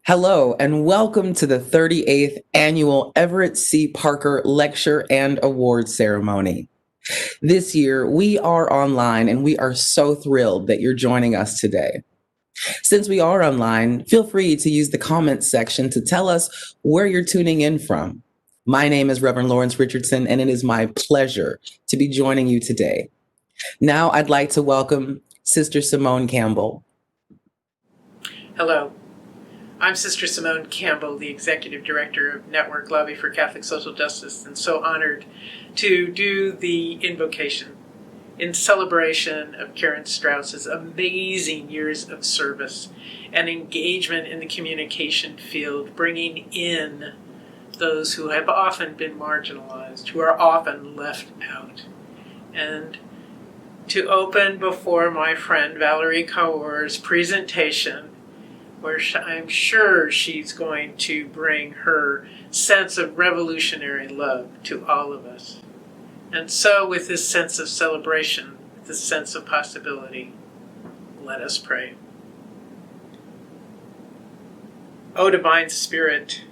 Hello, and welcome to the 38th Annual Everett C. Parker Lecture and Award Ceremony. This year, we are online, and we are so thrilled that you're joining us today. Since we are online, feel free to use the comments section to tell us where you're tuning in from. My name is Reverend Lawrence Richardson, and it is my pleasure to be joining you today. Now, I'd like to welcome Sister Simone Campbell. Hello, I'm Sister Simone Campbell, the Executive Director of Network Lobby for Catholic Social Justice, and so honored to do the invocation in celebration of Karen Strauss's amazing years of service and engagement in the communication field, bringing in those who have often been marginalized, who are often left out. And to open before my friend Valerie Kaur's presentation, where I'm sure she's going to bring her sense of revolutionary love to all of us. And so with this sense of celebration, this sense of possibility, let us pray. O Divine Spirit,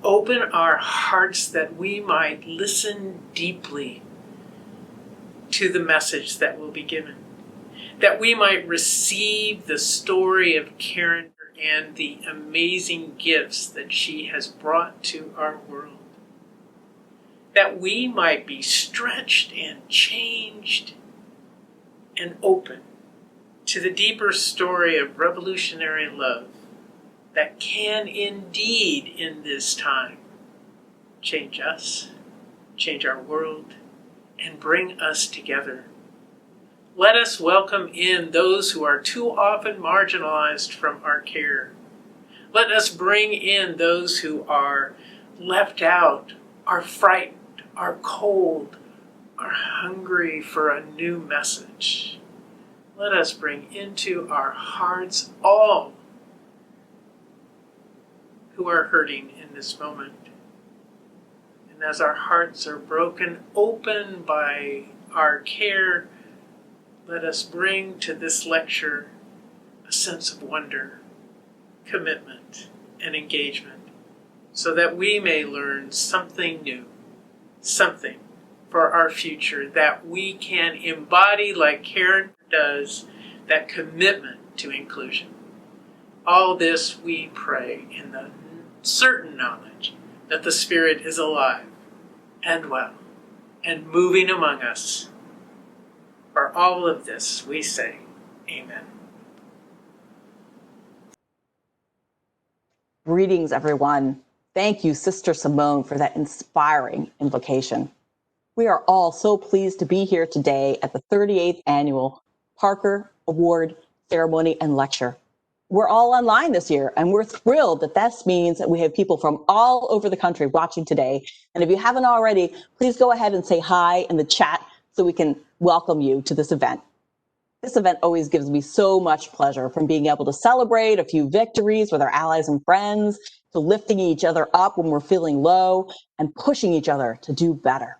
open our hearts that we might listen deeply to the message that will be given, that we might receive the story of Karen and the amazing gifts that she has brought to our world, that we might be stretched and changed and open to the deeper story of revolutionary love that can indeed in this time change us, change our world, and bring us together. Let us welcome in those who are too often marginalized from our care. Let us bring in those who are left out, are frightened, are cold, are hungry for a new message. Let us bring into our hearts all who are hurting in this moment. And as our hearts are broken open by our care, let us bring to this lecture a sense of wonder, commitment, and engagement, so that we may learn something new, something for our future that we can embody like Karen does, that commitment to inclusion. All this we pray in the certain knowledge that the Spirit is alive and well and moving among us. For all of this, we say, Amen. Greetings, everyone. Thank you, Sister Simone, for that inspiring invocation. We are all so pleased to be here today at the 38th Annual Parker Award Ceremony and Lecture. We're all online this year, and we're thrilled that this means that we have people from all over the country watching today. And if you haven't already, please go ahead and say hi in the chat so we can welcome you to this event. This event always gives me so much pleasure, from being able to celebrate a few victories with our allies and friends, to lifting each other up when we're feeling low, and pushing each other to do better.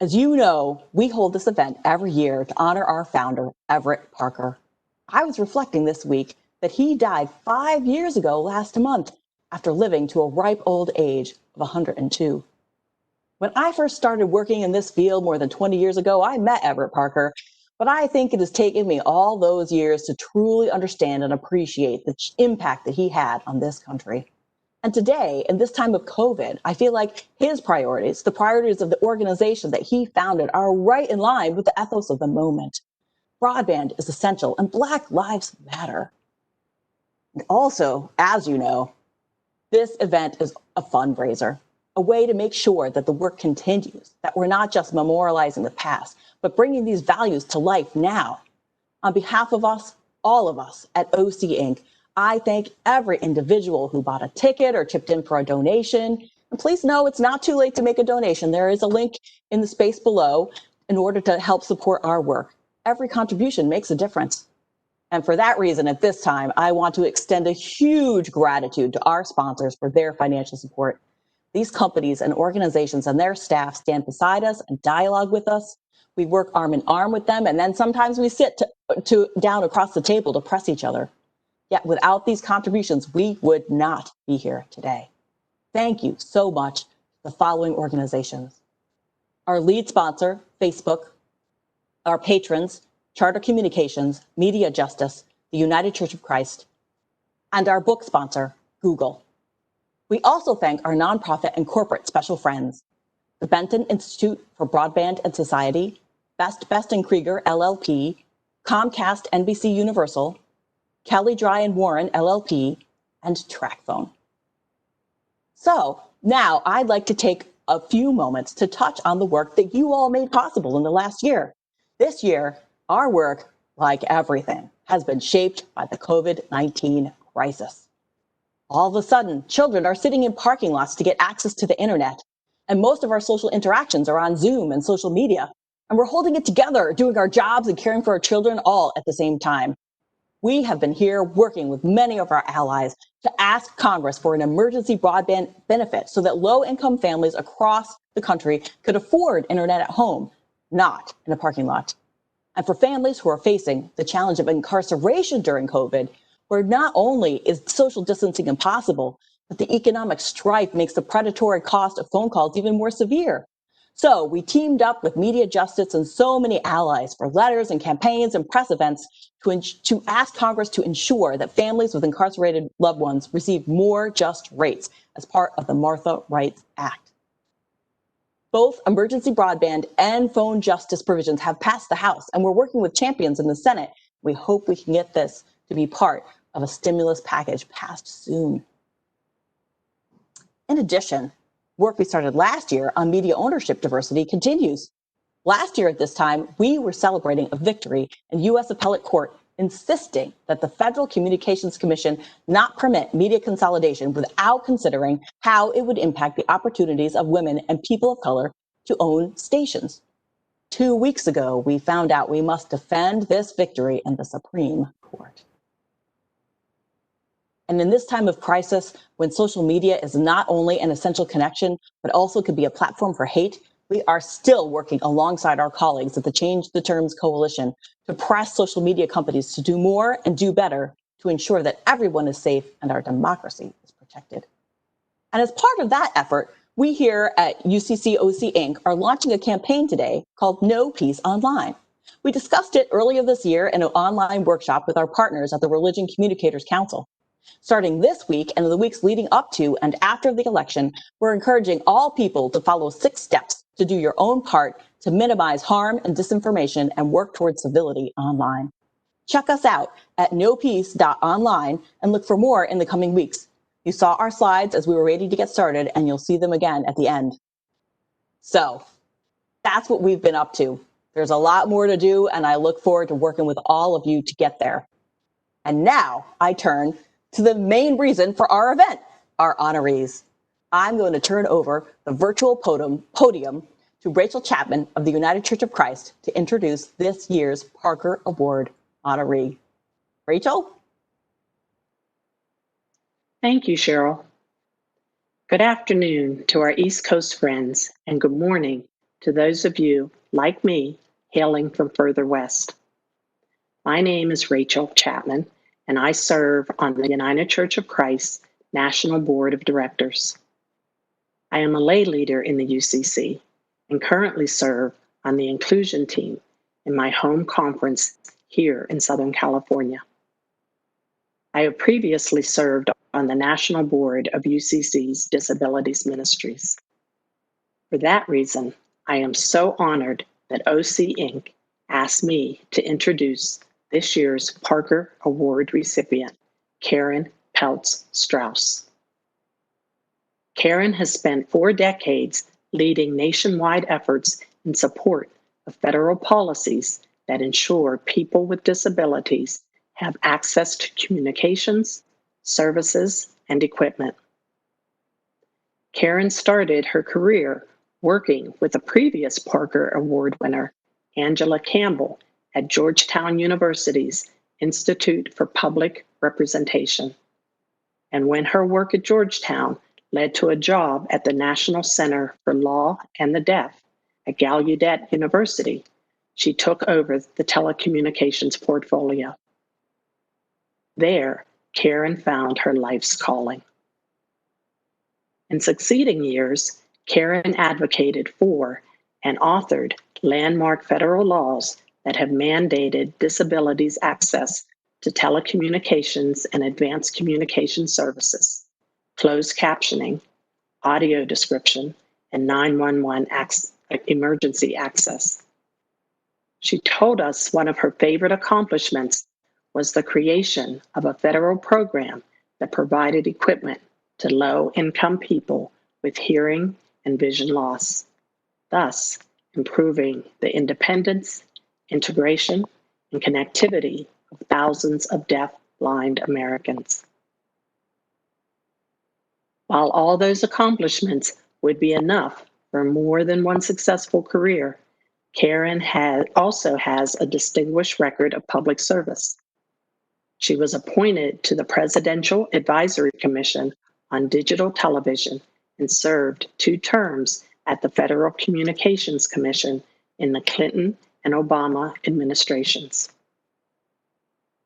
As you know, we hold this event every year to honor our founder, Everett Parker. I was reflecting this week that he died 5 years ago last month after living to a ripe old age of 102. When I first started working in this field more than 20 years ago, I met Everett Parker, but I think it has taken me all those years to truly understand and appreciate the impact that he had on this country. And today, in this time of COVID, I feel like his priorities, the priorities of the organization that he founded, are right in line with the ethos of the moment. Broadband is essential, and Black Lives Matter. And also, as you know, this event is a fundraiser, a way to make sure that the work continues, that we're not just memorializing the past, but bringing these values to life now. On behalf of us, all of us at OC Inc., I thank every individual who bought a ticket or chipped in for a donation. And please know it's not too late to make a donation. There is a link in the space below in order to help support our work. Every contribution makes a difference. And for that reason, at this time, I want to extend a huge gratitude to our sponsors for their financial support. These companies and organizations and their staff stand beside us and dialogue with us. We work arm in arm with them, and then sometimes we sit down across the table to press each other. Yet without these contributions, we would not be here today. Thank you so much to the following organizations. Our lead sponsor, Facebook, our patrons, Charter Communications, Media Justice, the United Church of Christ, and our book sponsor, Google. We also thank our nonprofit and corporate special friends, the Benton Institute for Broadband and Society, Best and Krieger LLP, Comcast NBC Universal, Kelly Dry and Warren LLP, and TrackPhone. So now I'd like to take a few moments to touch on the work that you all made possible in the last year. This year, our work, like everything, has been shaped by the COVID-19 crisis. All of a sudden, children are sitting in parking lots to get access to the internet, and most of our social interactions are on Zoom and social media, and we're holding it together, doing our jobs and caring for our children all at the same time. We have been here working with many of our allies to ask Congress for an emergency broadband benefit so that low-income families across the country could afford internet at home, not in a parking lot. And for families who are facing the challenge of incarceration during COVID, where not only is social distancing impossible, but the economic strife makes the predatory cost of phone calls even more severe. So we teamed up with Media Justice and so many allies for letters and campaigns and press events to ask Congress to ensure that families with incarcerated loved ones receive more just rates as part of the Martha Rights Act. Both emergency broadband and phone justice provisions have passed the House, and we're working with champions in the Senate. We hope we can get this to be part of a stimulus package passed soon. In addition, work we started last year on media ownership diversity continues. Last year at this time, we were celebrating a victory in U.S. Appellate Court insisting that the Federal Communications Commission not permit media consolidation without considering how it would impact the opportunities of women and people of color to own stations. 2 weeks ago, we found out we must defend this victory in the Supreme Court. And in this time of crisis, when social media is not only an essential connection, but also could be a platform for hate, we are still working alongside our colleagues at the Change the Terms Coalition to press social media companies to do more and do better to ensure that everyone is safe and our democracy is protected. And as part of that effort, we here at UCCOC Inc. are launching a campaign today called No Peace Online. We discussed it earlier this year in an online workshop with our partners at the Religion Communicators Council. Starting this week and in the weeks leading up to and after the election, we're encouraging all people to follow 6 steps to do your own part to minimize harm and disinformation and work towards civility online. Check us out at nopeace.online and look for more in the coming weeks. You saw our slides as we were ready to get started, and you'll see them again at the end. So that's what we've been up to. There's a lot more to do, and I look forward to working with all of you to get there. And now I turn to the main reason for our event, our honorees. I'm going to turn over the virtual podium to Rachel Chapman of the United Church of Christ to introduce this year's Parker Award honoree. Rachel? Thank you, Cheryl. Good afternoon to our East Coast friends, and good morning to those of you, like me, hailing from further west. My name is Rachel Chapman, and I serve on the United Church of Christ National Board of Directors. I am a lay leader in the UCC and currently serve on the inclusion team in my home conference here in Southern California. I have previously served on the National Board of UCC's Disabilities Ministries. For that reason, I am so honored that OC Inc. asked me to introduce this year's Parker Award recipient, Karen Peltz Strauss. Karen has spent 4 decades leading nationwide efforts in support of federal policies that ensure people with disabilities have access to communications, services, and equipment. Karen started her career working with a previous Parker Award winner, Angela Campbell, at Georgetown University's Institute for Public Representation. And when her work at Georgetown led to a job at the National Center for Law and the Deaf at Gallaudet University, she took over the telecommunications portfolio. There, Karen found her life's calling. In succeeding years, Karen advocated for and authored landmark federal laws that have mandated disabilities access to telecommunications and advanced communication services, closed captioning, audio description, and 911 emergency access. She told us one of her favorite accomplishments was the creation of a federal program that provided equipment to low-income people with hearing and vision loss, thus improving the independence, integration, and connectivity of thousands of deaf-blind Americans. While all those accomplishments would be enough for more than one successful career, Karen also has a distinguished record of public service. She was appointed to the Presidential Advisory Commission on Digital Television and served 2 terms at the Federal Communications Commission in the Clinton and Obama administrations.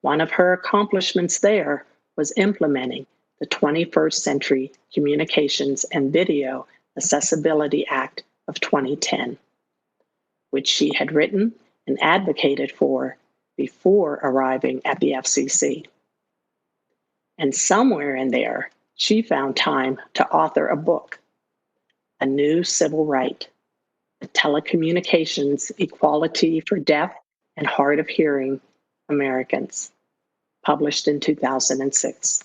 One of her accomplishments there was implementing the 21st Century Communications and Video Accessibility Act of 2010, which she had written and advocated for before arriving at the FCC. And somewhere in there, she found time to author a book, A New Civil Right, the Telecommunications Equality for Deaf and Hard of Hearing Americans, published in 2006.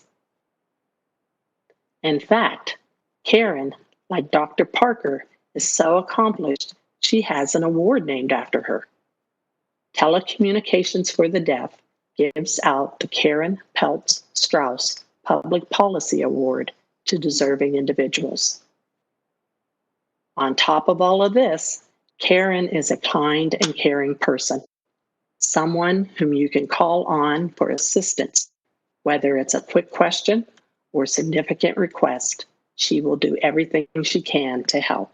In fact, Karen, like Dr. Parker, is so accomplished, she has an award named after her. Telecommunications for the Deaf gives out the Karen Peltz Strauss Public Policy Award to deserving individuals. On top of all of this, Karen is a kind and caring person, someone whom you can call on for assistance, whether it's a quick question or significant request. She will do everything she can to help.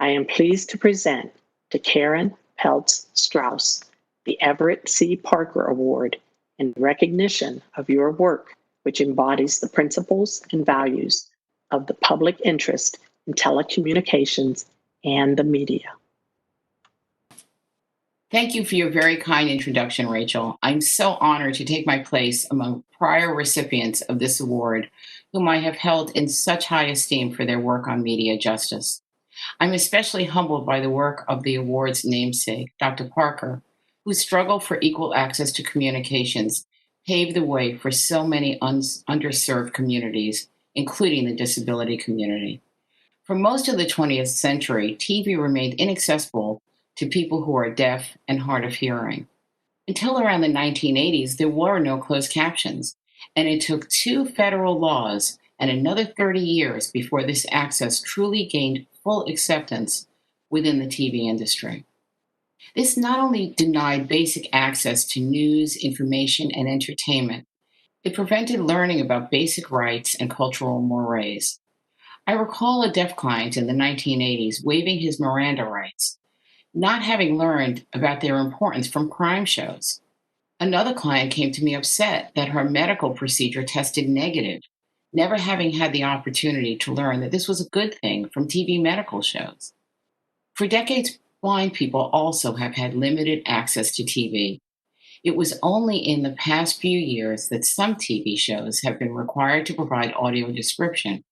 I am pleased to present to Karen Peltz Strauss the Everett C. Parker Award in recognition of your work, which embodies the principles and values of the public interest in telecommunications and the media. Thank you for your very kind introduction, Rachel. I'm so honored to take my place among prior recipients of this award, whom I have held in such high esteem for their work on media justice. I'm especially humbled by the work of the award's namesake, Dr. Parker, whose struggle for equal access to communications paved the way for so many underserved communities, including the disability community. For most of the 20th century, TV remained inaccessible to people who are deaf and hard of hearing. Until around the 1980s, there were no closed captions, and it took 2 federal laws and another 30 years before this access truly gained full acceptance within the TV industry. This not only denied basic access to news, information, and entertainment, it prevented learning about basic rights and cultural mores. I recall a deaf client in the 1980s waiving his Miranda rights, not having learned about their importance from crime shows. Another client came to me upset that her medical procedure tested negative, never having had the opportunity to learn that this was a good thing from TV medical shows. For decades, blind people also have had limited access to TV. It was only in the past few years that some TV shows have been required to provide audio description,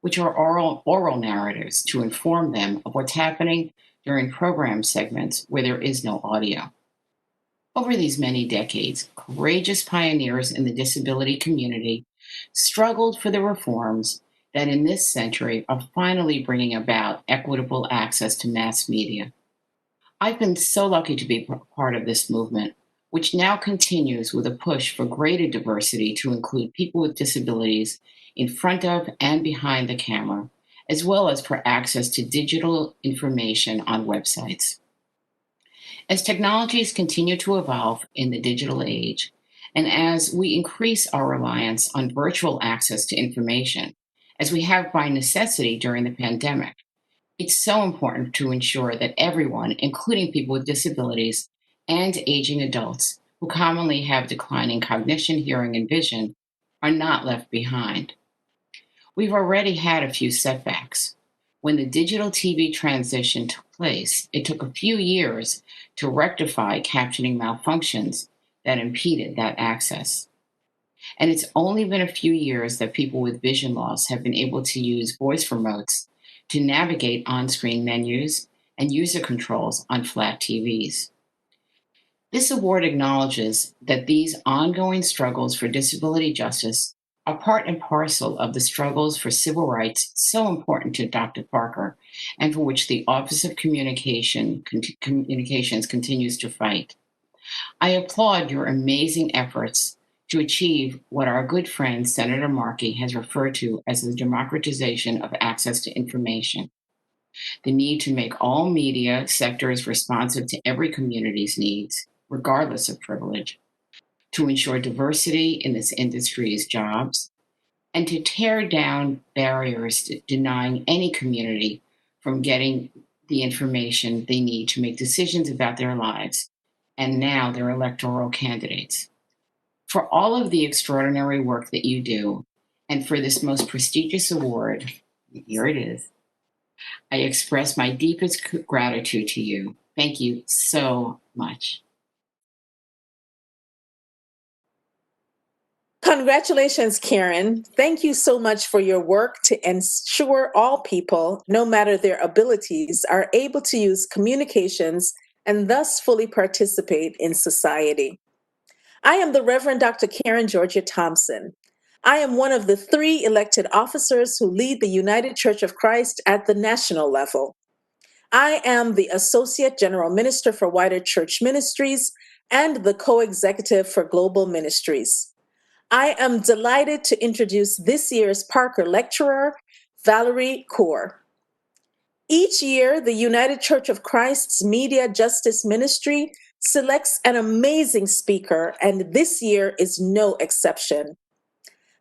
which are oral narratives to inform them of what's happening during program segments where there is no audio. Over these many decades, courageous pioneers in the disability community struggled for the reforms that in this century are finally bringing about equitable access to mass media. I've been so lucky to be part of this movement, which now continues with a push for greater diversity to include people with disabilities in front of and behind the camera, as well as for access to digital information on websites. As technologies continue to evolve in the digital age, and as we increase our reliance on virtual access to information, as we have by necessity during the pandemic, it's so important to ensure that everyone, including people with disabilities and aging adults, who commonly have declining cognition, hearing, and vision, are not left behind. We've already had a few setbacks. When the digital TV transition took place, it took a few years to rectify captioning malfunctions that impeded that access. And it's only been a few years that people with vision loss have been able to use voice remotes to navigate on screen menus and user controls on flat TVs. This award acknowledges that these ongoing struggles for disability justice are part and parcel of the struggles for civil rights so important to Dr. Parker and for which the Office of Communications continues to fight. I applaud your amazing efforts to achieve what our good friend Senator Markey has referred to as the democratization of access to information, the need to make all media sectors responsive to every community's needs, regardless of privilege, to ensure diversity in this industry's jobs, and to tear down barriers to denying any community from getting the information they need to make decisions about their lives and now their electoral candidates. For all of the extraordinary work that you do, and for this most prestigious award, here it is, I express my deepest gratitude to you. Thank you so much. Congratulations, Karen. Thank you so much for your work to ensure all people, no matter their abilities, are able to use communications and thus fully participate in society. I am the Reverend Dr. Karen Georgia Thompson. I am one of the 3 elected officers who lead the United Church of Christ at the national level. I am the Associate General Minister for Wider Church Ministries and the co-executive for Global Ministries. I am delighted to introduce this year's Parker Lecturer, Valerie Kaur. Each year, the United Church of Christ's Media Justice Ministry selects an amazing speaker, and this year is no exception.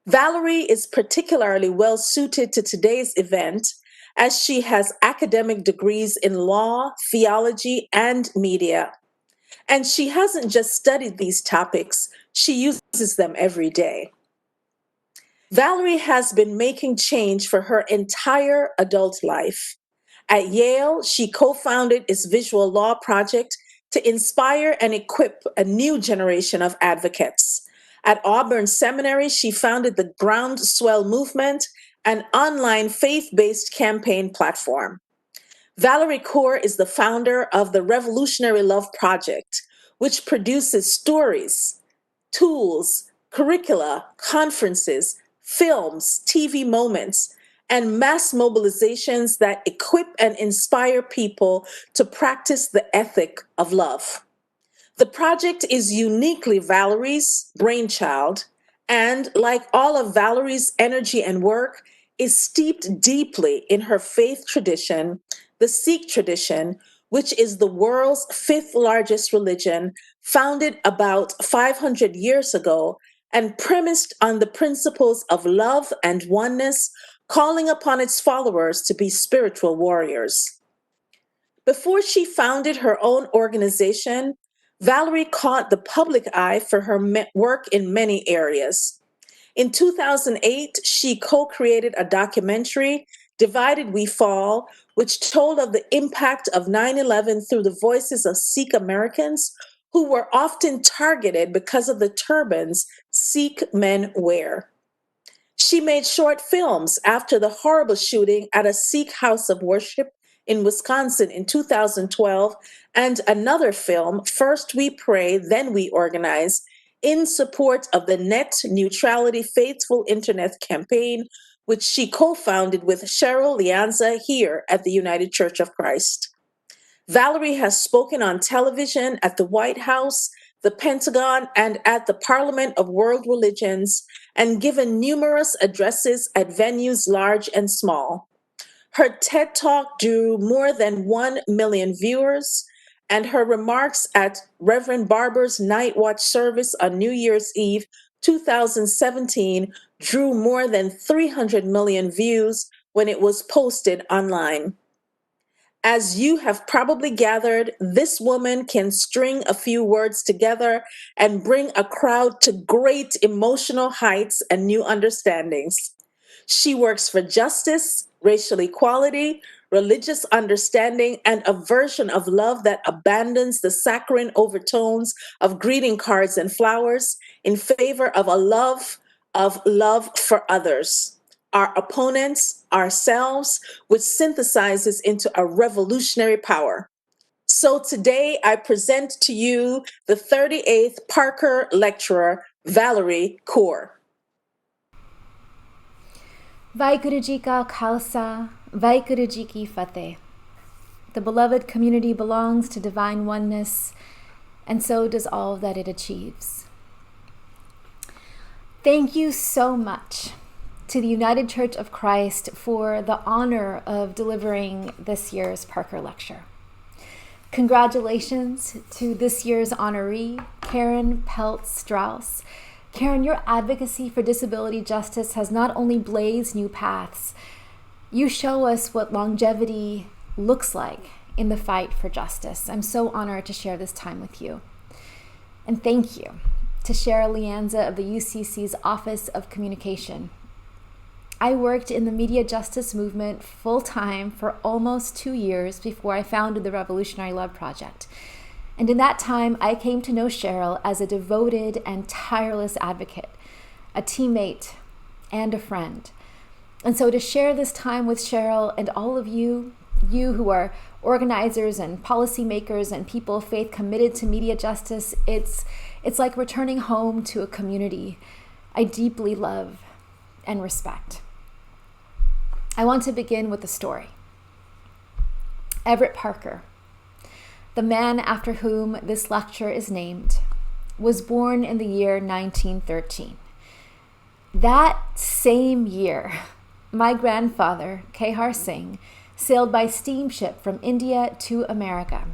Valerie is particularly well suited to today's event as she has academic degrees in law, theology, and media. And she hasn't just studied these topics, she uses them every day. Valerie has been making change for her entire adult life. At Yale, she co-founded its Visual Law Project to inspire and equip a new generation of advocates. At Auburn Seminary, she founded the Groundswell Movement, an online faith-based campaign platform. Valerie Kaur is the founder of the Revolutionary Love Project, which produces stories, tools, curricula, conferences, films, TV moments, and mass mobilizations that equip and inspire people to practice the ethic of love. The project is uniquely Valerie's brainchild, and like all of Valerie's energy and work, is steeped deeply in her faith tradition, the Sikh tradition, which is the world's 5th largest religion, founded about 500 years ago and premised on the principles of love and oneness, calling upon its followers to be spiritual warriors. Before she founded her own organization, Valerie caught the public eye for her work in many areas. In 2008, she co-created a documentary, Divided We Fall, which told of the impact of 9/11 through the voices of Sikh Americans who were often targeted because of the turbans Sikh men wear. She made short films after the horrible shooting at a Sikh house of worship in Wisconsin in 2012, and another film, First We Pray, Then We Organize, in support of the Net Neutrality Faithful Internet campaign, which she co-founded with Cheryl Lianza here at the United Church of Christ. Valerie has spoken on television, at the White House, the Pentagon, and at the Parliament of World Religions, and given numerous addresses at venues large and small. Her TED Talk drew more than 1 million viewers, and her remarks at Reverend Barber's Night Watch service on New Year's Eve 2017 drew more than 300 million views when it was posted online. As you have probably gathered, this woman can string a few words together and bring a crowd to great emotional heights and new understandings. She works for justice, racial equality, religious understanding, and a version of love that abandons the saccharine overtones of greeting cards and flowers in favor of a love for others, our opponents, ourselves, which synthesizes into a revolutionary power. So today I present to you the 38th Parker Lecturer, Valerie Kaur. Vaheguru Ji Ka Khalsa, Vaheguru Ji Ki Fateh. The beloved community belongs to divine oneness, and so does all that it achieves. Thank you so much to the United Church of Christ for the honor of delivering this year's Parker Lecture. Congratulations to this year's honoree, Karen Peltz-Strauss. Karen, your advocacy for disability justice has not only blazed new paths, you show us what longevity looks like in the fight for justice. I'm so honored to share this time with you. And thank you to Cheryl Lianza of the UCC's Office of Communication. I worked in the media justice movement full-time for almost 2 years before I founded the Revolutionary Love Project. And in that time, I came to know Cheryl as a devoted and tireless advocate, a teammate, and a friend. And so to share this time with Cheryl and all of you who are organizers and policymakers and people of faith committed to media justice, it's like returning home to a community I deeply love and respect. I want to begin with a story. Everett Parker, the man after whom this lecture is named, was born in the year 1913. That same year, my grandfather, Kehar Singh, sailed by steamship from India to America.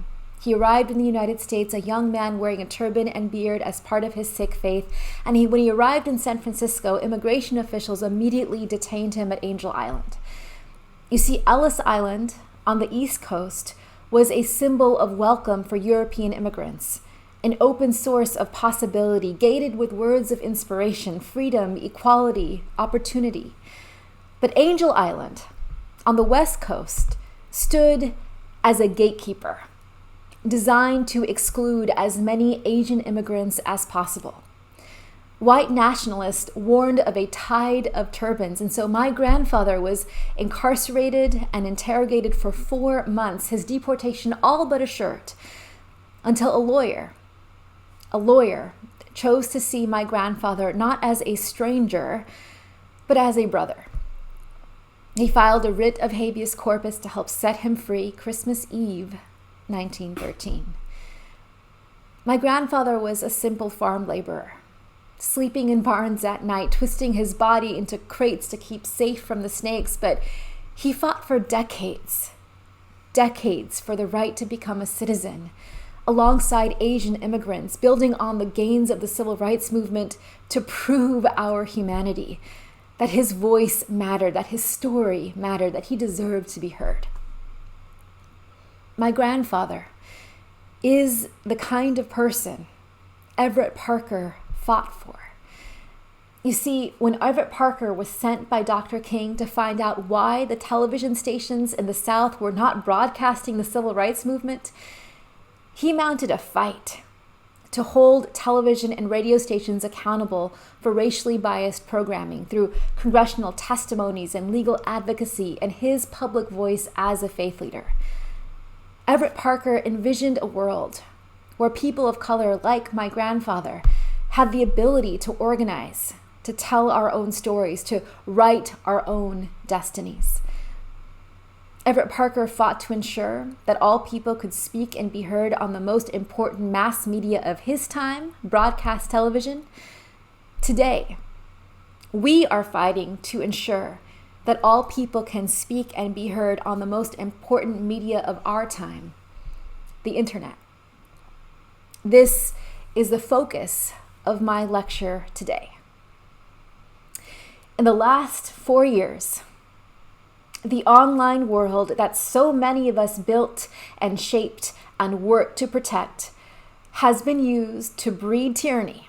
He arrived in the United States, a young man wearing a turban and beard as part of his Sikh faith, and when he arrived in San Francisco, immigration officials immediately detained him at Angel Island. You see, Ellis Island on the East Coast was a symbol of welcome for European immigrants, an open source of possibility, gated with words of inspiration, freedom, equality, opportunity. But Angel Island on the West Coast stood as a gatekeeper, designed to exclude as many Asian immigrants as possible. White nationalists warned of a tide of turbans, and so my grandfather was incarcerated and interrogated for 4 months, his deportation all but assured, until a lawyer chose to see my grandfather not as a stranger, but as a brother. He filed a writ of habeas corpus to help set him free Christmas Eve, 1913. My grandfather was a simple farm laborer, sleeping in barns at night, twisting his body into crates to keep safe from the snakes, but he fought for decades for the right to become a citizen, alongside Asian immigrants, building on the gains of the civil rights movement to prove our humanity, that his voice mattered, that his story mattered, that he deserved to be heard. My grandfather is the kind of person Everett Parker fought for. You see, when Everett Parker was sent by Dr. King to find out why the television stations in the South were not broadcasting the civil rights movement, he mounted a fight to hold television and radio stations accountable for racially biased programming through congressional testimonies and legal advocacy and his public voice as a faith leader. Everett Parker envisioned a world where people of color like my grandfather had the ability to organize, to tell our own stories, to write our own destinies. Everett Parker fought to ensure that all people could speak and be heard on the most important mass media of his time, broadcast television. Today, we are fighting to ensure that all people can speak and be heard on the most important media of our time, the internet. This is the focus of my lecture today. In the last 4 years, The online world that so many of us built and shaped and worked to protect has been used to breed tyranny,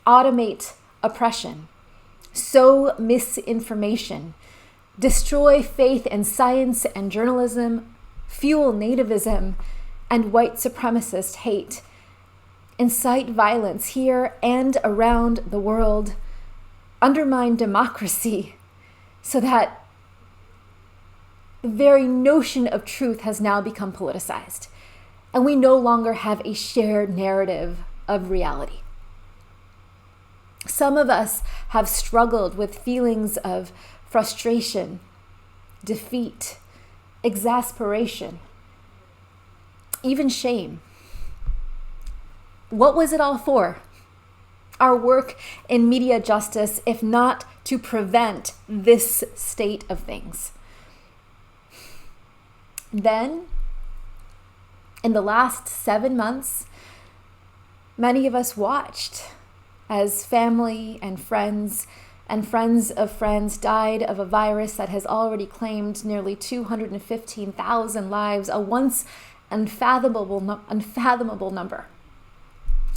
automate oppression, sow misinformation, destroy faith in science and journalism, fuel nativism and white supremacist hate, incite violence here and around the world, undermine democracy, so that the very notion of truth has now become politicized, and we no longer have a shared narrative of reality. Some of us have struggled with feelings of frustration, defeat, exasperation, even shame. What was it all for? Our work in media justice, if not to prevent this state of things. Then, in the last 7 months, many of us watched as family and friends of friends died of a virus that has already claimed nearly 215,000 lives, a once unfathomable number.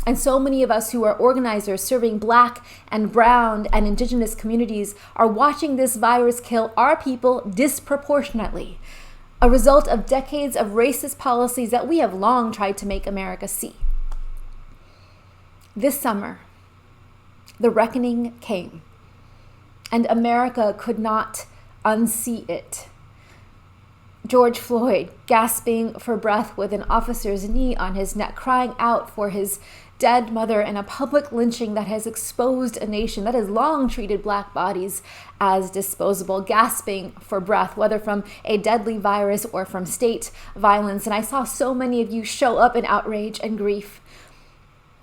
And so many of us who are organizers serving Black and Brown and Indigenous communities are watching this virus kill our people disproportionately, a result of decades of racist policies that we have long tried to make America see. This summer, the reckoning came, and America could not unsee it. George Floyd, gasping for breath with an officer's knee on his neck, crying out for his dead mother in a public lynching that has exposed a nation that has long treated Black bodies as disposable, gasping for breath, whether from a deadly virus or from state violence. And I saw so many of you show up in outrage and grief.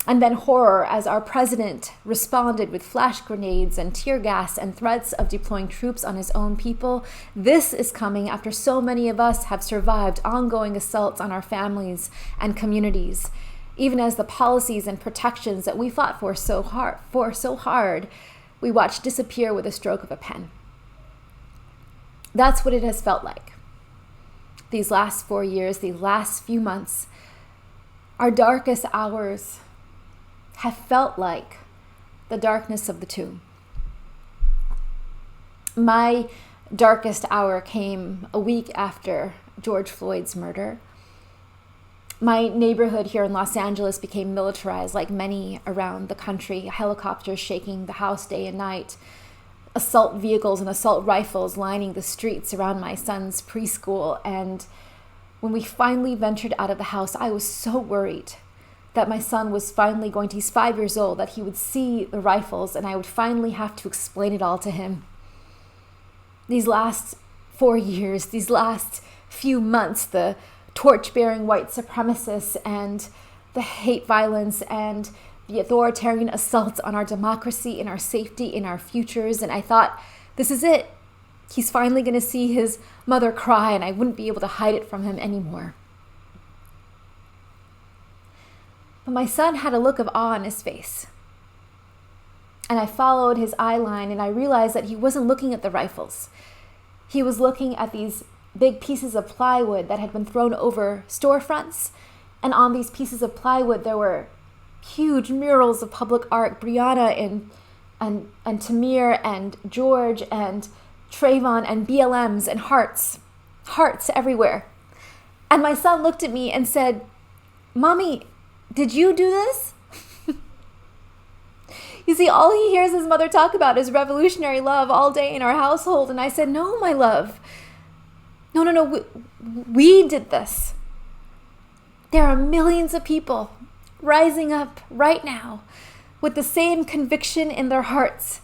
And then horror as our president responded with flash grenades and tear gas and threats of deploying troops on his own people. This is coming after so many of us have survived ongoing assaults on our families and communities, even as the policies and protections that we fought for so hard, we watched disappear with a stroke of a pen. That's what it has felt like. These last 4 years, these last few months, our darkest hours have felt like the darkness of the tomb. My darkest hour came a week after George Floyd's murder. My neighborhood here in Los Angeles became militarized, like many around the country, helicopters shaking the house day and night, assault vehicles and assault rifles lining the streets around my son's preschool. And when we finally ventured out of the house, I was so worried that my son was finally he's 5 years old, that he would see the rifles and I would finally have to explain it all to him. These last 4 years, these last few months, the torch-bearing white supremacists and the hate violence and the authoritarian assaults on our democracy, in our safety, in our futures. And I thought, this is it. He's finally going to see his mother cry and I wouldn't be able to hide it from him anymore. But my son had a look of awe on his face. And I followed his eye line and I realized that he wasn't looking at the rifles. He was looking at these big pieces of plywood that had been thrown over storefronts. And on these pieces of plywood, there were huge murals of public art, Brianna and Tamir and George and Trayvon and BLMs and hearts everywhere. And my son looked at me and said, "Mommy, did you do this?" You see, all he hears his mother talk about is revolutionary love all day in our household. And I said, "No, my love. No, we did this. There are millions of people rising up right now with the same conviction in their hearts,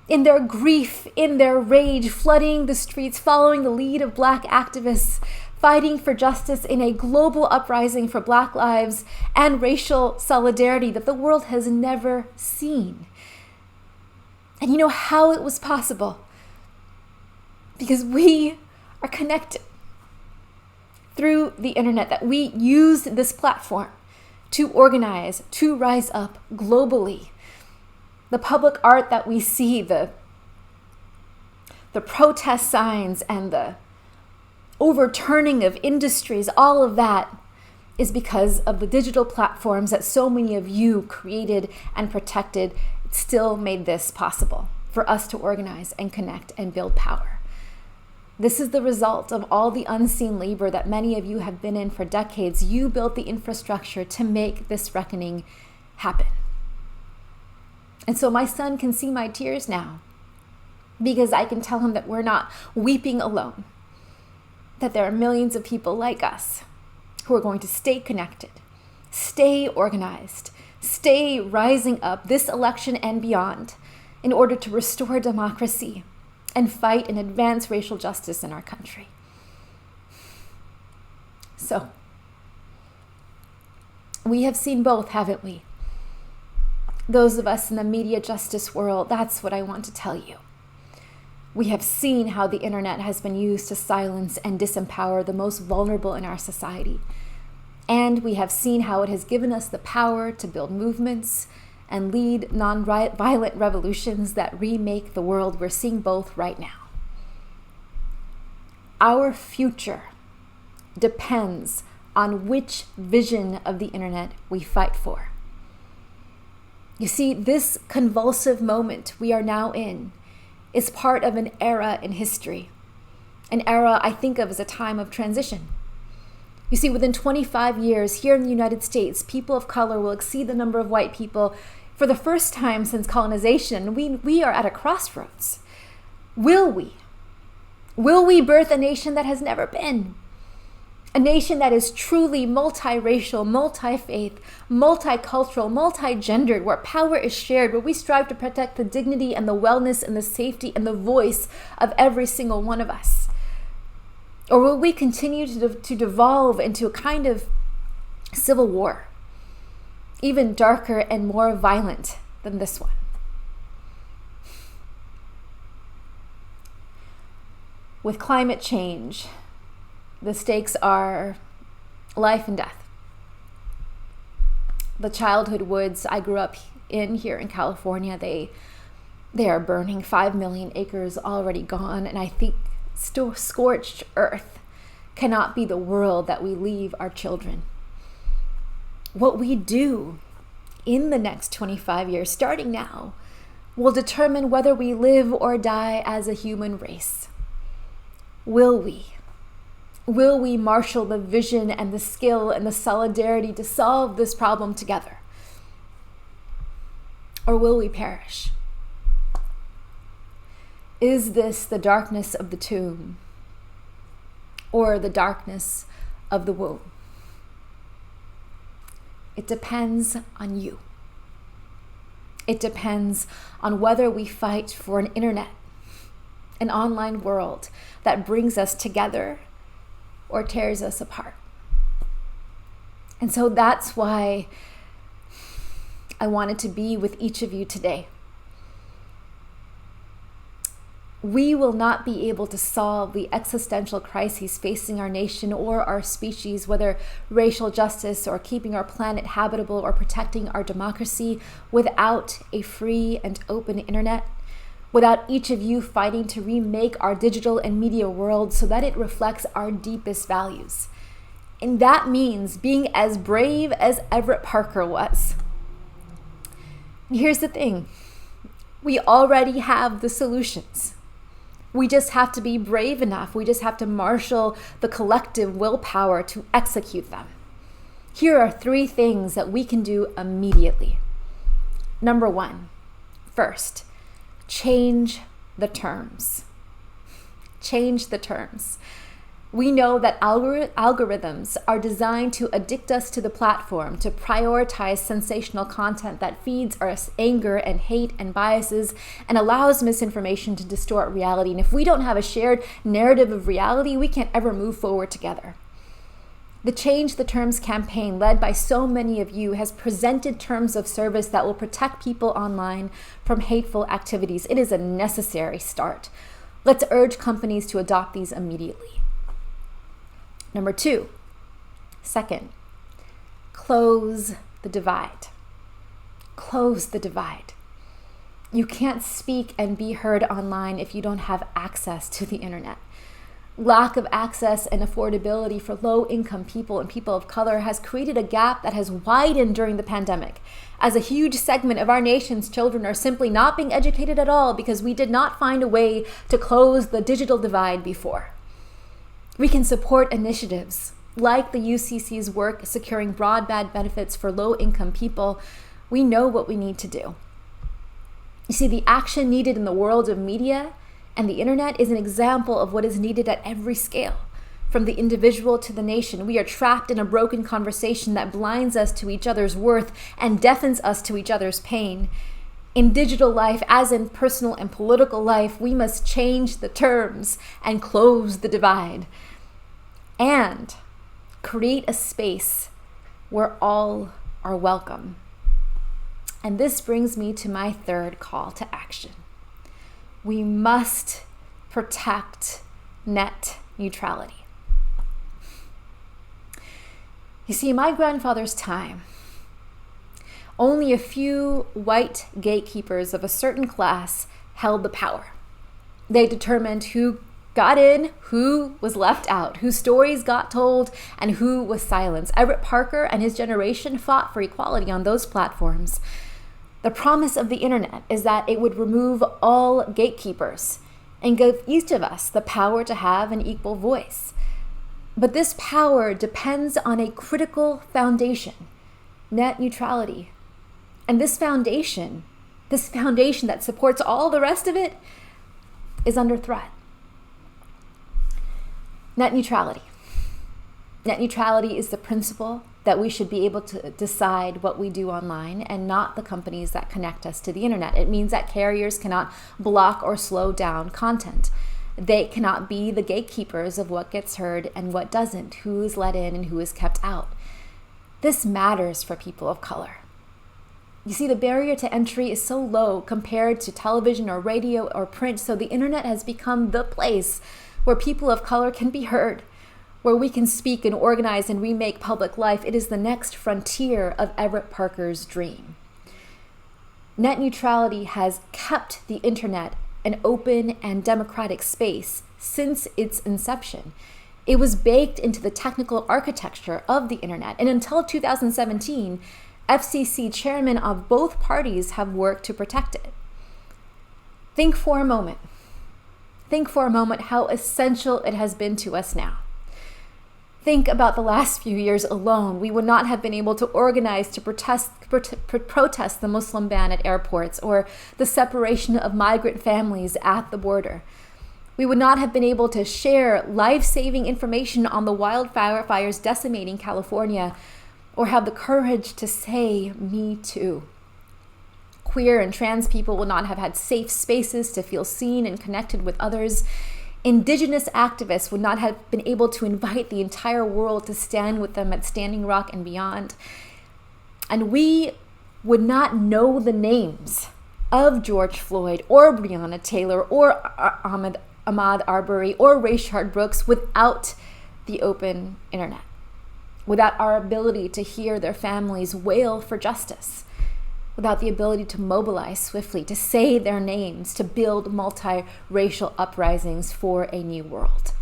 in their grief, in their rage, flooding the streets, following the lead of Black activists, fighting for justice in a global uprising for Black lives and racial solidarity that the world has never seen." And you know how it was possible? Because we are connected through the internet, that we used this platform to organize, to rise up globally. The public art that we see, the the protest signs and the overturning of industries, all of that is because of the digital platforms that so many of you created and protected. It still made this possible for us to organize and connect and build power. This is the result of all the unseen labor that many of you have been in for decades. You built the infrastructure to make this reckoning happen. And so my son can see my tears now because I can tell him that we're not weeping alone, that there are millions of people like us who are going to stay connected, stay organized, stay rising up this election and beyond in order to restore democracy and fight and advance racial justice in our country. So, we have seen both, haven't we? Those of us in the media justice world, that's what I want to tell you. We have seen how the internet has been used to silence and disempower the most vulnerable in our society. And we have seen how it has given us the power to build movements and lead non-violent revolutions that remake the world. We're seeing both right now. Our future depends on which vision of the internet we fight for. You see, this convulsive moment we are now in is part of an era in history, an era I think of as a time of transition. You see, within 25 years, here in the United States, people of color will exceed the number of white people for the first time since colonization. We are at a crossroads. Will we? Will we birth a nation that has never been? A nation that is truly multiracial, multi-faith, multicultural, multi-gendered, where power is shared, where we strive to protect the dignity and the wellness and the safety and the voice of every single one of us? Or will we continue to devolve into a kind of civil war, even darker and more violent than this one? With climate change, the stakes are life and death. The childhood woods I grew up in here in California, they are burning. 5 million acres already gone, and I think still scorched earth cannot be the world that we leave our children. What we do in the next 25 years, starting now, will determine whether we live or die as a human race. Will we? Will we marshal the vision and the skill and the solidarity to solve this problem together? Or will we perish? Is this the darkness of the tomb or the darkness of the womb? It depends on you. It depends on whether we fight for an internet, an online world that brings us together or tears us apart. And so that's why I wanted to be with each of you today. We will not be able to solve the existential crises facing our nation or our species, whether racial justice or keeping our planet habitable or protecting our democracy, without a free and open internet, without each of you fighting to remake our digital and media world so that it reflects our deepest values. And that means being as brave as Everett Parker was. Here's the thing. We already have the solutions. We just have to be brave enough. We just have to marshal the collective willpower to execute them. Here are 3 things that we can do immediately. Number 1, first, change the terms. Change the terms. We know that algorithms are designed to addict us to the platform, to prioritize sensational content that feeds our anger and hate and biases and allows misinformation to distort reality. And if we don't have a shared narrative of reality, we can't ever move forward together. The Change the Terms campaign, led by so many of you, has presented terms of service that will protect people online from hateful activities. It is a necessary start. Let's urge companies to adopt these immediately. Number 2, second, close the divide. Close the divide. You can't speak and be heard online if you don't have access to the internet. Lack of access and affordability for low-income people and people of color has created a gap that has widened during the pandemic, as a huge segment of our nation's children are simply not being educated at all because we did not find a way to close the digital divide before. We can support initiatives like the UCC's work securing broadband benefits for low-income people. We know what we need to do. You see, the action needed in the world of media and the internet is an example of what is needed at every scale. From the individual to the nation, we are trapped in a broken conversation that blinds us to each other's worth and deafens us to each other's pain. In digital life, as in personal and political life, we must change the terms and close the divide and create a space where all are welcome. And this brings me to my third call to action. We must protect net neutrality. You see, in my grandfather's time, only a few white gatekeepers of a certain class held the power. They determined who got in, who was left out, whose stories got told, and who was silenced. Everett Parker and his generation fought for equality on those platforms. The promise of the internet is that it would remove all gatekeepers and give each of us the power to have an equal voice. But this power depends on a critical foundation, net neutrality. And this foundation that supports all the rest of it, is under threat. Net neutrality. Net neutrality is the principle that we should be able to decide what we do online and not the companies that connect us to the internet. It means that carriers cannot block or slow down content. They cannot be the gatekeepers of what gets heard and what doesn't, who is let in and who is kept out. This matters for people of color. You see, the barrier to entry is so low compared to television or radio or print, so the internet has become the place where people of color can be heard, where we can speak and organize and remake public life. It is the next frontier of Everett Parker's dream. Net neutrality has kept the internet an open and democratic space since its inception. It was baked into the technical architecture of the internet, and until 2017, FCC chairmen of both parties have worked to protect it. Think for a moment how essential it has been to us now. Think about the last few years alone. We would not have been able to organize to protest the Muslim ban at airports or the separation of migrant families at the border. We would not have been able to share life-saving information on the wildfires decimating California or have the courage to say, "Me too." Queer and trans people would not have had safe spaces to feel seen and connected with others. Indigenous activists would not have been able to invite the entire world to stand with them at Standing Rock and beyond. And we would not know the names of George Floyd or Breonna Taylor or Ahmaud Arbery or Rayshard Brooks without the open internet, without our ability to hear their families wail for justice, without the ability to mobilize swiftly, to say their names, to build multiracial uprisings for a new world.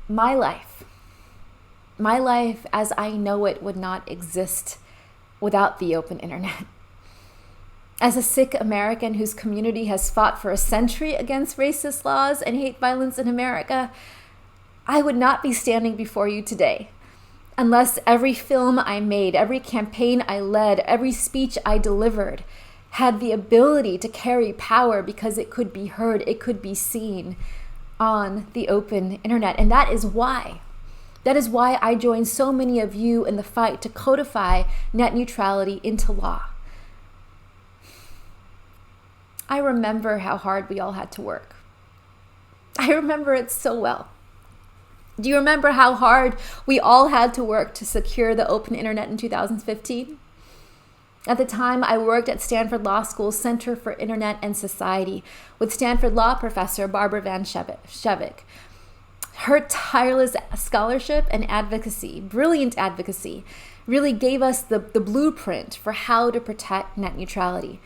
My life as I know it would not exist without the open internet. As a Sikh American whose community has fought for a century against racist laws and hate violence in America, I would not be standing before you today unless every film I made, every campaign I led, every speech I delivered had the ability to carry power because it could be heard, it could be seen on the open internet. And that is why I join so many of you in the fight to codify net neutrality into law. I remember how hard we all had to work. I remember it so well. Do you remember how hard we all had to work to secure the open internet in 2015? At the time, I worked at Stanford Law School's Center for Internet and Society with Stanford Law professor Barbara Van Schevick. Her tireless scholarship and advocacy, brilliant advocacy, really gave us the blueprint for how to protect net neutrality.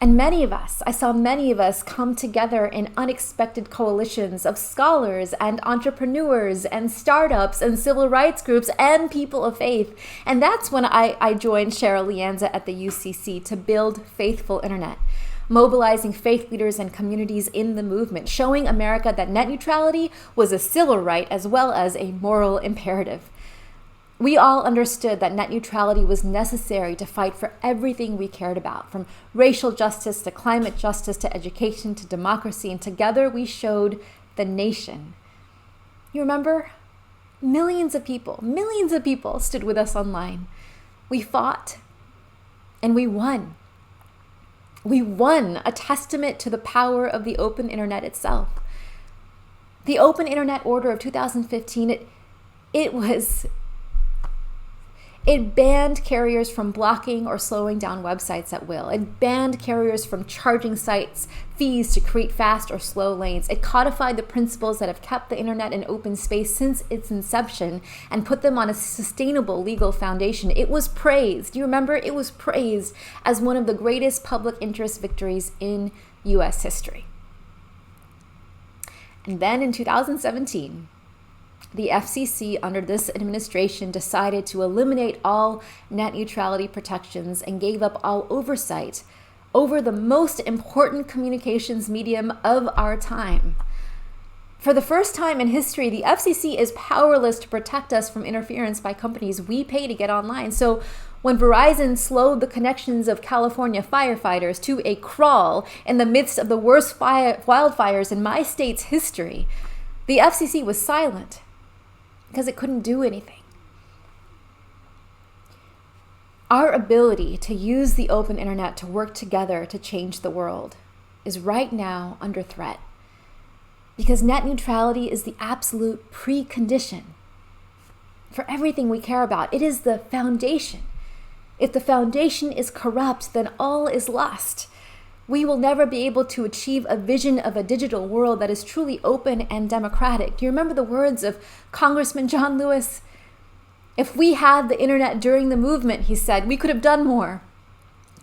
And I saw many of us come together in unexpected coalitions of scholars and entrepreneurs and startups and civil rights groups and people of faith. And that's when I joined Cheryl Lianza at the UCC to build Faithful Internet, mobilizing faith leaders and communities in the movement, showing America that net neutrality was a civil right as well as a moral imperative. We all understood that net neutrality was necessary to fight for everything we cared about, from racial justice to climate justice to education to democracy, and together we showed the nation. You remember? Millions of people stood with us online. We fought and we won. We won, a testament to the power of the open internet itself. The Open Internet Order of 2015, it banned carriers from blocking or slowing down websites at will. It banned carriers from charging sites fees to create fast or slow lanes. It codified the principles that have kept the internet an open space since its inception and put them on a sustainable legal foundation. It was praised. You remember? It was praised as one of the greatest public interest victories in U.S. history. And then in 2017, the FCC under this administration decided to eliminate all net neutrality protections and gave up all oversight over the most important communications medium of our time. For the first time in history, the FCC is powerless to protect us from interference by companies we pay to get online. So when Verizon slowed the connections of California firefighters to a crawl in the midst of the worst wildfires in my state's history, the FCC was silent because it couldn't do anything. Our ability to use the open internet to work together to change the world is right now under threat, because net neutrality is the absolute precondition for everything we care about. It is the foundation. If the foundation is corrupt, then all is lost. We will never be able to achieve a vision of a digital world that is truly open and democratic. Do you remember the words of Congressman John Lewis? If we had the internet during the movement, he said, we could have done more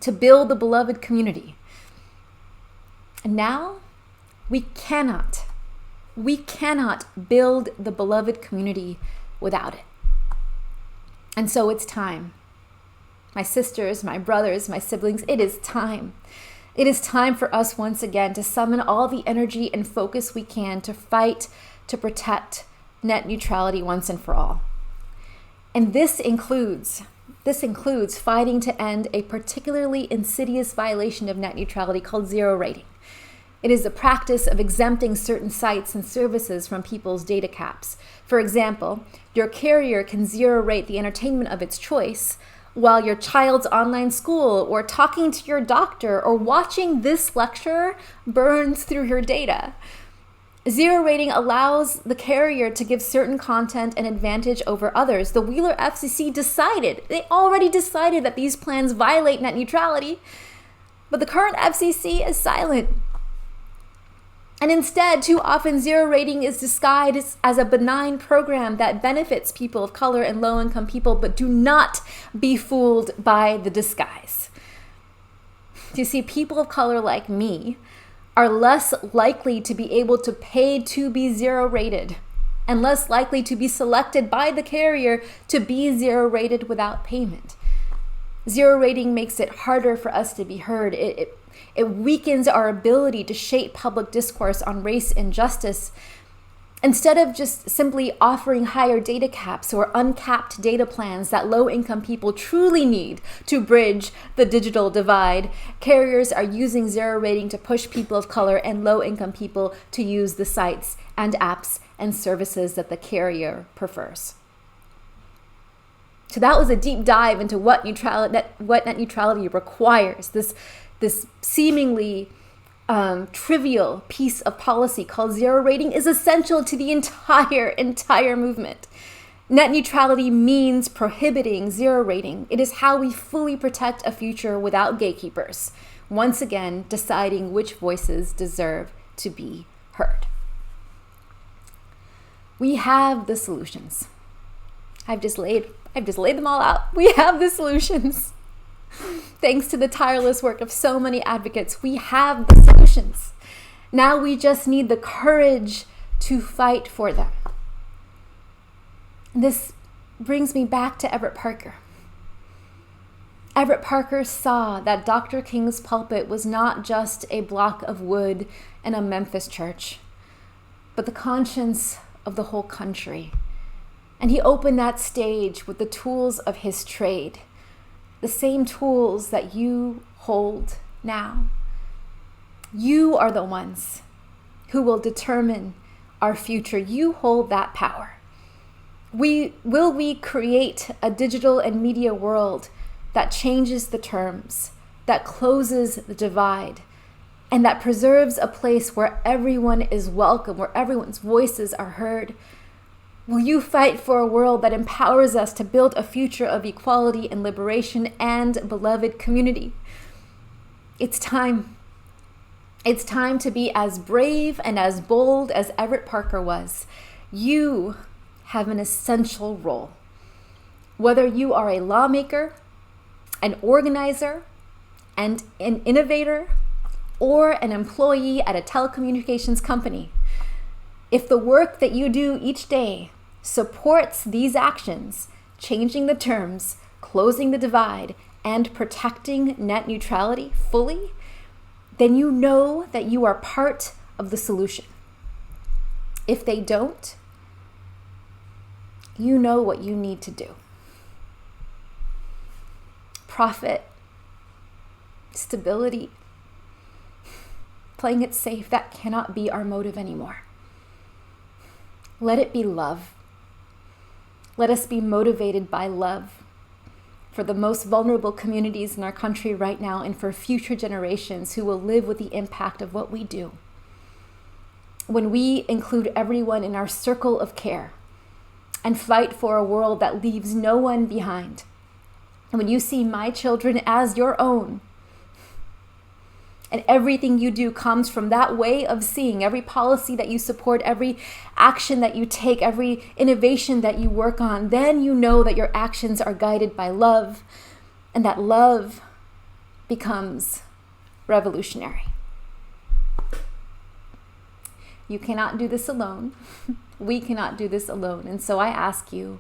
to build the beloved community. And now we cannot build the beloved community without it. And so it's time. My sisters, my brothers, my siblings, it is time. It is time for us once again to summon all the energy and focus we can to fight to protect net neutrality once and for all. And this includes fighting to end a particularly insidious violation of net neutrality called zero rating. It is the practice of exempting certain sites and services from people's data caps. For example, your carrier can zero rate the entertainment of its choice, while your child's online school or talking to your doctor or watching this lecture burns through your data. Zero rating allows the carrier to give certain content an advantage over others. The Wheeler FCC they already decided that these plans violate net neutrality, but the current FCC is silent. And instead, too often, zero rating is disguised as a benign program that benefits people of color and low-income people, but do not be fooled by the disguise. You see, people of color like me are less likely to be able to pay to be zero rated and less likely to be selected by the carrier to be zero rated without payment. Zero rating makes it harder for us to be heard. It weakens our ability to shape public discourse on race and justice. Instead of just simply offering higher data caps or uncapped data plans that low-income people truly need to bridge the digital divide, carriers are using zero rating to push people of color and low-income people to use the sites and apps and services that the carrier prefers. So that was a deep dive into what net neutrality requires, this seemingly trivial piece of policy called zero rating is essential to the entire movement. Net neutrality means prohibiting zero rating. It is how we fully protect a future without gatekeepers, once again deciding which voices deserve to be heard. We have the solutions. I've just laid them all out. We have the solutions. Thanks to the tireless work of so many advocates, we have the solutions. Now we just need the courage to fight for them. This brings me back to Everett Parker. Everett Parker saw that Dr. King's pulpit was not just a block of wood in a Memphis church, but the conscience of the whole country. And he opened that stage with the tools of his trade, the same tools that you hold now. You are the ones who will determine our future. You hold that power. Will we create a digital and media world that changes the terms, that closes the divide, and that preserves a place where everyone is welcome, where everyone's voices are heard? Will you fight for a world that empowers us to build a future of equality and liberation and beloved community? It's time. It's time to be as brave and as bold as Everett Parker was. You have an essential role. Whether you are a lawmaker, an organizer, and an innovator, or an employee at a telecommunications company, if the work that you do each day supports these actions, changing the terms, closing the divide, and protecting net neutrality fully, then you know that you are part of the solution. If they don't, you know what you need to do. Profit, stability, playing it safe, that cannot be our motive anymore. Let it be love. Let us be motivated by love for the most vulnerable communities in our country right now and for future generations who will live with the impact of what we do. When we include everyone in our circle of care and fight for a world that leaves no one behind, and when you see my children as your own, and everything you do comes from that way of seeing, every policy that you support, every action that you take, every innovation that you work on, then you know that your actions are guided by love, and that love becomes revolutionary. You cannot do this alone. We cannot do this alone. And so I ask you,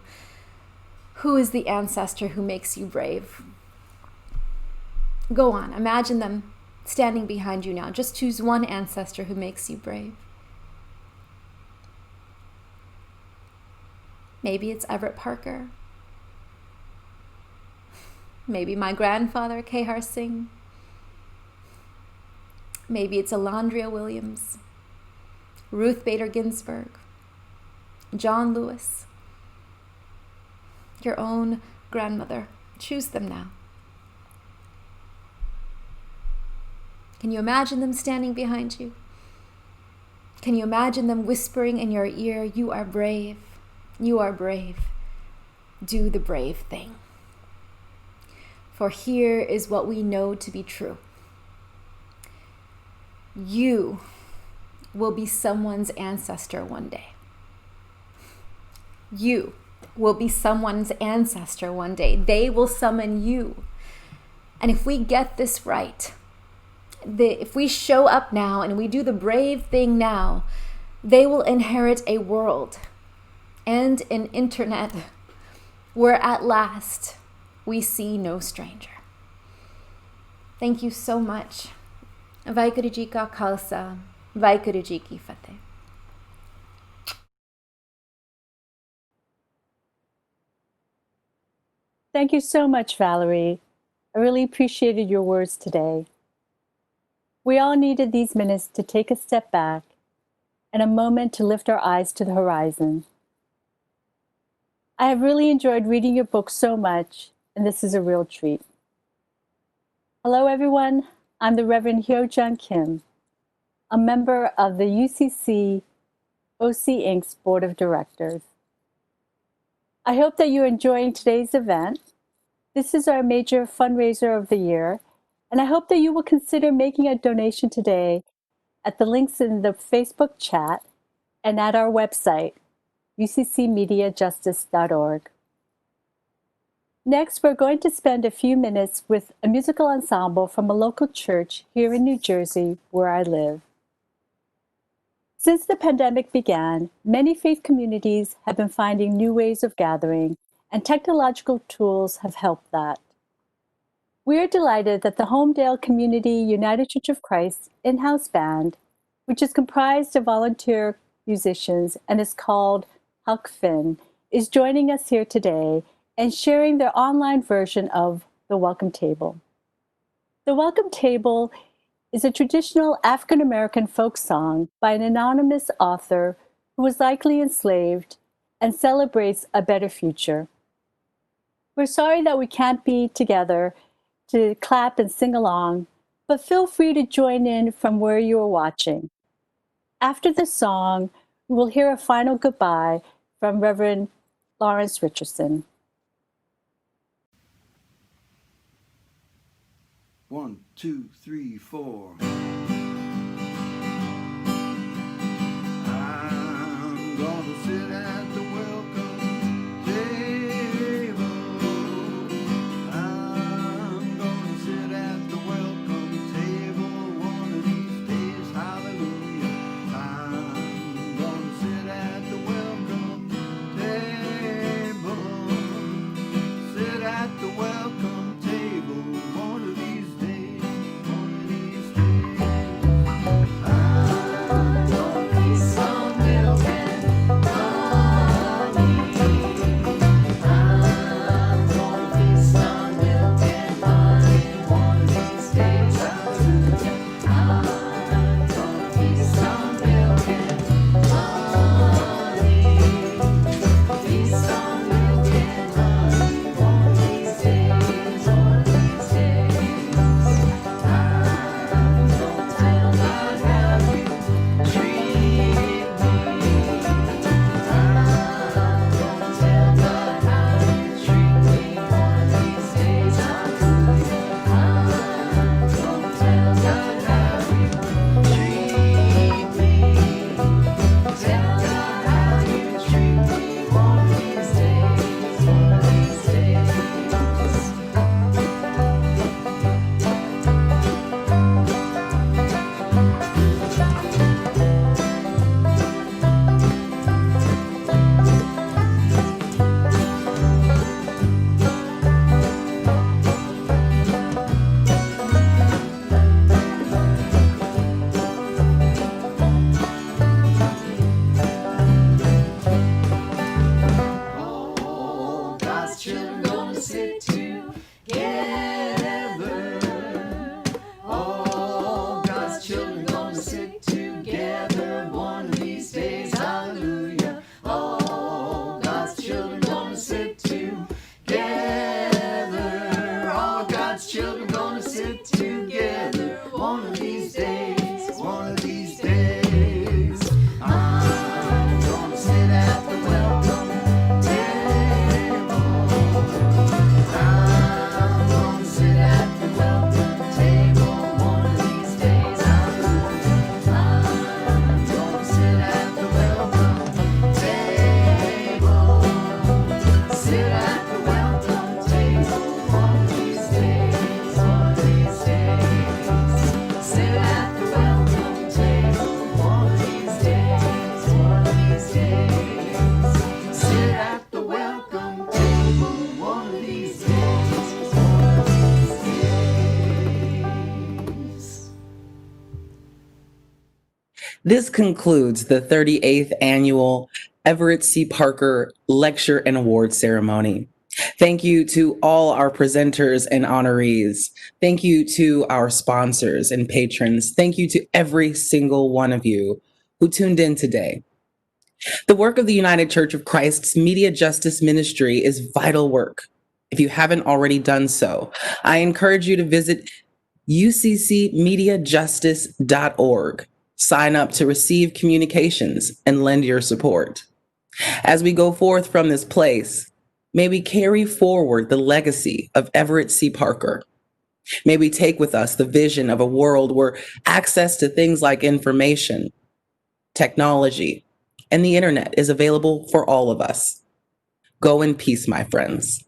who is the ancestor who makes you brave? Go on, imagine them standing behind you now. Just choose one ancestor who makes you brave. Maybe it's Everett Parker. Maybe my grandfather, Kehar Singh. Maybe it's Alondria Williams, Ruth Bader Ginsburg, John Lewis, your own grandmother. Choose them now. Can you imagine them standing behind you? Can you imagine them whispering in your ear, "You are brave, you are brave. Do the brave thing." For here is what we know to be true. You will be someone's ancestor one day. You will be someone's ancestor one day. They will summon you. And if we get this right, if we show up now and we do the brave thing now, they will inherit a world and an internet where at last we see no stranger. Thank you so much. Vaheguru Ji Ka Khalsa, Vaheguru Ji Ki Fateh. Thank you so much, Valerie. I really appreciated your words today. We all needed these minutes to take a step back and a moment to lift our eyes to the horizon. I have really enjoyed reading your book so much, and this is a real treat. Hello, everyone. I'm the Reverend Hyo-Jun Kim, a member of the UCC OC Inc.'s Board of Directors. I hope that you're enjoying today's event. This is our major fundraiser of the year, and I hope that you will consider making a donation today at the links in the Facebook chat and at our website, uccmediajustice.org. Next, we're going to spend a few minutes with a musical ensemble from a local church here in New Jersey, where I live. Since the pandemic began, many faith communities have been finding new ways of gathering, and technological tools have helped that. We are delighted that the Homedale Community United Church of Christ in-house band, which is comprised of volunteer musicians and is called Huck Finn, is joining us here today and sharing their online version of The Welcome Table. The Welcome Table is a traditional African-American folk song by an anonymous author who was likely enslaved and celebrates a better future. We're sorry that we can't be together to clap and sing along, but feel free to join in from where you are watching. After the song, we will hear a final goodbye from Reverend Lawrence Richardson. 1, 2, 3, 4. I'm gonna sit at the welcome table. I'm gonna sit at the welcome table one of these days. Hallelujah. I'm gonna sit at the welcome table. Sit at the welcome table one of these days. One of these days. I'm gonna feast on milk and honey. I'm gonna feast on milk and honey one of these days. Hallelujah. I'm gonna feast on milk and honey. Feast on milk and honey one of these days. One of these days. I'm gonna tell God how you treat me. I'm gonna tell God how you treat me one of these days. Hallelujah. I'm gonna tell God how you treat me. Tell God how you treat me one of these days. One of these days. All God's children gonna sit together. All God's children gonna sit together one of these days. Hallelujah. All God's children gonna sit together. All God's children gonna sit together one of these days. One of these days. I'm gonna sit at the welcome table. I'm gonna sit at the welcome table one of these days. Hallelujah. I'm gonna sit at the welcome table. Sit at the welcome table one of these days. One of these days. Sit at the welcome table one of these days. One of these days. Sit at the welcome table one of these days. One of these days. This concludes the 38th annual Everett C. Parker Lecture and Award Ceremony. Thank you to all our presenters and honorees. Thank you to our sponsors and patrons. Thank you to every single one of you who tuned in today. The work of the United Church of Christ's Media Justice Ministry is vital work. If you haven't already done so, I encourage you to visit uccmediajustice.org. Sign up to receive communications and lend your support. As we go forth from this place, may we carry forward the legacy of Everett C. Parker. May we take with us the vision of a world where access to things like information, technology, and the internet is available for all of us. Go in peace, my friends.